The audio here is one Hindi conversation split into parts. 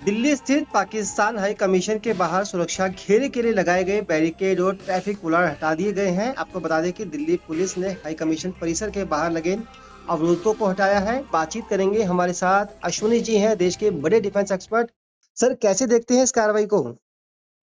दिल्ली स्थित पाकिस्तान हाई कमीशन के बाहर सुरक्षा घेरे के लिए लगाए गए बैरिकेड और ट्रैफिक पुलिस हटा दिए गए हैं। आपको बता दें कि दिल्ली पुलिस ने हाई कमीशन परिसर के बाहर लगे अवरोधों को हटाया है। बातचीत करेंगे, हमारे साथ अश्विनी जी हैं, देश के बड़े डिफेंस एक्सपर्ट। सर, कैसे देखते हैं इस कार्रवाई को?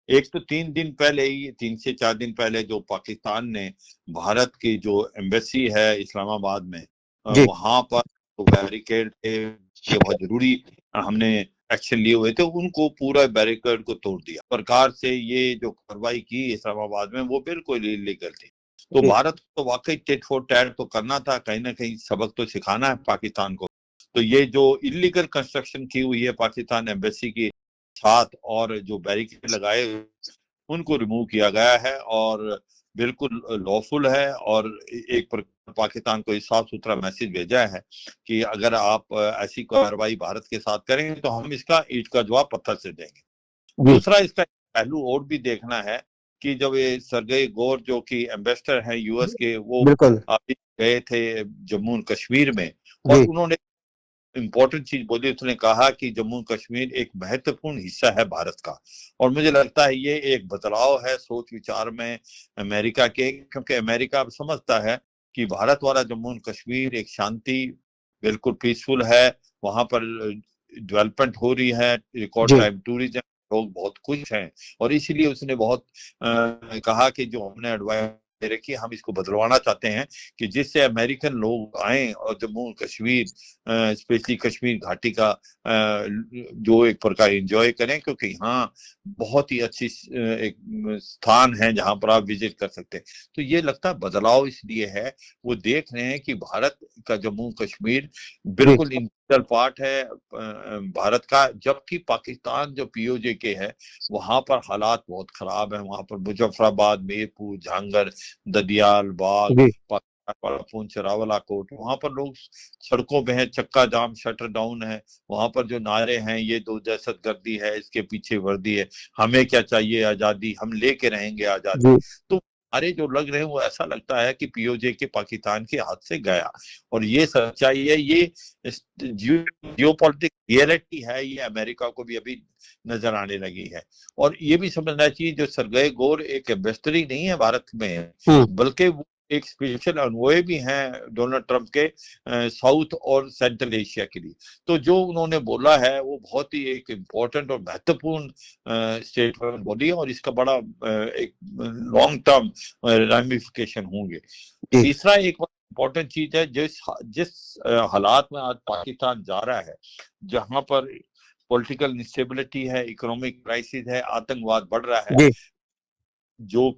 एक तो 3 दिन पहले ही 3 से 4 दिन पहले जो पाकिस्तान ने भारत की जो एम्बेसी है इस्लामाबाद में जी। वहां पर तो बैरिकेड थे, ये बहुत जरूरी हमने एक्शन लिए हुए थे, उनको पूरा बैरिकेड को तोड़ दिया। सरकार से ये जो कार्रवाई की इस्लामाबाद में वो बिल्कुल इलीगल थी। तो जी। भारत को वाकई टिट फॉर टैट तो करना था, कहीं ना कहीं सबक तो सिखाना है पाकिस्तान को। तो ये जो इलीगल कंस्ट्रक्शन की हुई है पाकिस्तान एम्बेसी की साथ और जो बैरिकेड लगाए उनको रिमूव किया गया है और बिल्कुल लॉफुल है। और एक पाकिस्तान को साफ सुथरा मैसेज भेजा है कि अगर आप ऐसी कार्रवाई भारत के साथ करेंगे तो हम इसका ईंट का जवाब पत्थर से देंगे। जी। दूसरा इसका पहलू और भी देखना है कि जब ये सरगई गोर जो कि एम्बेसडर हैं यूएस के, वो बिल्कुल। अभी गए थे जम्मू और कश्मीर में और जी। उन्होंने इम्पोर्टेंट चीज बोली। उसने कहा कि जम्मू कश्मीर एक महत्वपूर्ण हिस्सा है भारत का। और मुझे लगता है ये एक बदलाव है सोच विचार में अमेरिका के, क्योंकि अमेरिका अब समझता है कि भारत वाला जम्मू कश्मीर एक शांति, बिल्कुल पीसफुल है, वहां पर डेवलपमेंट हो रही है, रिकॉर्ड जी। टाइम टूरिज्म, लोग बहुत खुश हैं। और इसीलिए उसने बहुत कहा कि जो हमने एडवाइस दे रखी हम इसको बदलवाना चाहते हैं कि जिससे अमेरिकन लोग आए और जम्मू कश्मीर स्पेशली कश्मीर घाटी का जो एक प्रकार एंजॉय करें, क्योंकि यहाँ बहुत ही अच्छी एक स्थान है जहां पर आप विजिट कर सकते हैं। तो ये लगता है बदलाव इसलिए है, वो देख रहे हैं कि भारत का जम्मू कश्मीर जी। बिल्कुल इंटीग्रल पार्ट है भारत का। जबकि पाकिस्तान जो पीओजे के है वहां पर हालात बहुत खराब है। वहां पर मुजफ्फराबाद, मीरपुर, झांगर, ददियाल, बाग, जी। पुंछ, रावलाकोट, वहां पर लोग सड़कों पे है, चक्का जाम, शटर डाउन है। वहां पर जो नारे हैं, ये तो दहशत गर्दी है, इसके पीछे वर्दी है, हमें क्या चाहिए आजादी, हम लेके रहेंगे आजादी। जी। तो अरे जो लग रहे हैं वो ऐसा लगता है कि पीओजे के पाकिस्तान के हाथ से गया। और ये सच्चाई है, ये जियो पॉलिटिक्स रियलिटी है, ये अमेरिका को भी अभी नजर आने लगी है। और ये भी समझना चाहिए जो सरगई गोर एक एम्बेसडर ही नहीं है भारत में, बल्कि वो एक स्पेशल अनवॉय भी हैं डोनाल्ड ट्रंप के साउथ और सेंट्रल एशिया के लिए। तो जो उन्होंने बोला है वो बहुत ही एक इम्पोर्टेंट और महत्वपूर्ण स्टेटमेंट बोली है और इसका बड़ा एक लॉन्ग टर्म रामिफिकेशन होंगे। जी। तीसरा एक इम्पोर्टेंट चीज है, जिस जिस हालात में आज पाकिस्तान जा रहा है, जहां पर पॉलिटिकल इंस्टेबिलिटी है, इकोनॉमिक क्राइसिस है, आतंकवाद बढ़ रहा है, जी। जो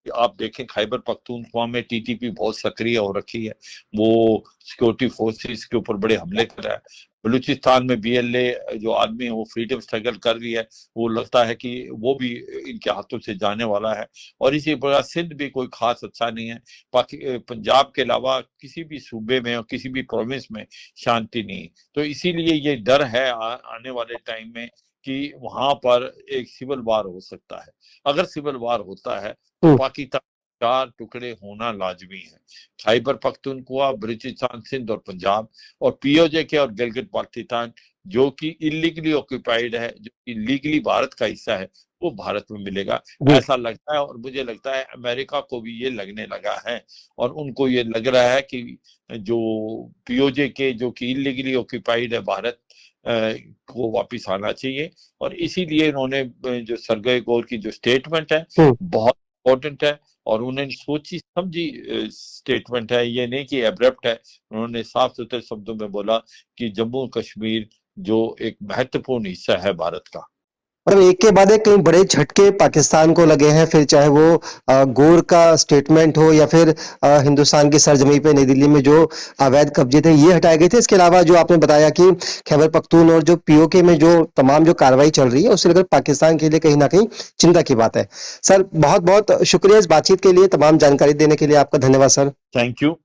आप देखें खैबर पख्तूनख्वा में टीटीपी बहुत सक्रिय हो रखी है, वो सिक्योरिटी फोर्सेस के ऊपर बड़े हमले कर रहा है। बलूचिस्तान में बीएलए जो आदमी है वो फ्रीडम स्ट्रगल कर रही है, वो लगता है कि वो भी इनके हाथों से जाने वाला है। और इसी प्रकार सिंध भी कोई खास अच्छा नहीं है। पंजाब के अलावा किसी भी सूबे में और किसी भी प्रोविंस में शांति नहीं। तो इसीलिए ये डर है आने वाले टाइम में कि वहां पर एक सिविल वार हो सकता है। अगर सिविल वार होता है तो पाकिस्तान 4 टुकड़े होना लाजमी है। खैबर पख्तूनख्वा, बलूचिस्तान, सिंध और पंजाब, और पीओजे के और गिलगित बाल्टिस्तान जो कि इलीगली ऑक्यूपाइड है, जो इलीगली भारत का हिस्सा है, वो भारत में मिलेगा, जी। ऐसा लगता है। और मुझे लगता है अमेरिका को भी ये लगने लगा है और उनको ये लग रहा है कि जो पीओजे के जो कि इलीगली ऑक्यूपाइड है भारत को वापिस आना चाहिए। और इसीलिए इन्होंने जो सरगई गोर की जो स्टेटमेंट है बहुत इम्पोर्टेंट है और उन्होंने सोची समझी स्टेटमेंट है, ये नहीं कि एब्रप्ट है। उन्होंने साफ सुथरे शब्दों में बोला कि जम्मू कश्मीर जो एक महत्वपूर्ण हिस्सा है भारत का। मतलब एक के बाद एक कई बड़े झटके पाकिस्तान को लगे हैं, फिर चाहे वो गोर का स्टेटमेंट हो या फिर हिंदुस्तान की सरजमी पे नई दिल्ली में जो अवैध कब्जे थे ये हटाए गए थे। इसके अलावा जो आपने बताया कि खैबर पख्तून और जो पीओके में जो तमाम जो कार्रवाई चल रही है उससे लेकर पाकिस्तान के लिए कहीं ना कहीं चिंता की बात है। सर, बहुत बहुत शुक्रिया इस बातचीत के लिए, तमाम जानकारी देने के लिए आपका धन्यवाद सर। Thank you.